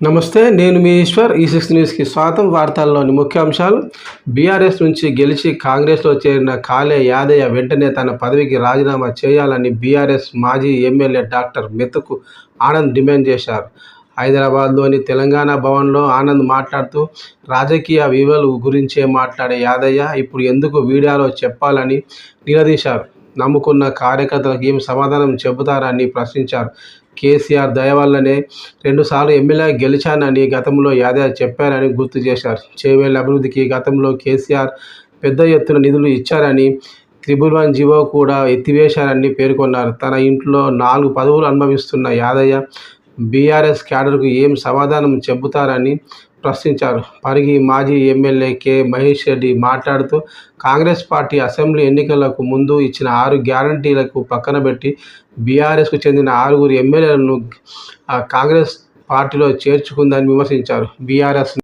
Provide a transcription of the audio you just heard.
నమస్తే, నేను మీ ఈశ్వర్. ఈ6 న్యూస్కి స్వాగతం. వార్తల్లోని ముఖ్యాంశాలు. బీఆర్ఎస్ నుంచి గెలిచి కాంగ్రెస్లో చేరిన కాళే యాదయ్య వెంటనే తన పదవికి రాజీనామా చేయాలని బీఆర్ఎస్ మాజీ ఎమ్మెల్యే డాక్టర్ మెతుకు ఆనంద్ డిమాండ్ చేశారు. హైదరాబాద్లోని తెలంగాణ భవన్లో ఆనంద్ మాట్లాడుతూ, రాజకీయ విలువల గురించే మాట్లాడే యాదయ్య ఇప్పుడు ఎందుకు మీడియాలో చెప్పాలని నిలదీశారు. నమ్ముకున్న కార్యకర్తలకు ఏం సమాధానం చెబుతారని ప్రశ్నించారు. కేసీఆర్ దయ వల్లనే 2 సార్లు ఎమ్మెల్యేగా గెలిచానని గతంలో యాదయ్య చెప్పారని గుర్తు చేశారు. చేవెళ్ల అభివృద్ధికి గతంలో కేసీఆర్ పెద్ద ఎత్తున నిధులు ఇచ్చారని, 111 జీవో కూడా ఎత్తివేశారని పేర్కొన్నారు. తన ఇంట్లో 4 పదవులు అనుభవిస్తున్న యాదయ్య బీఆర్ఎస్ క్యాడర్కు ఏం సమాధానం చెబుతారని ప్రశ్నించారు. పరిగి మాజీ ఎమ్మెల్యే కె మహేష్ రెడ్డి మాట్లాడుతూ, కాంగ్రెస్ పార్టీ అసెంబ్లీ ఎన్నికలకు ముందు ఇచ్చిన 6 గ్యారంటీలకు పక్కనబెట్టి బీఆర్ఎస్కు చెందిన 6 ఎమ్మెల్యేలను కాంగ్రెస్ పార్టీలో చేర్చుకుందని విమర్శించారు. బీఆర్ఎస్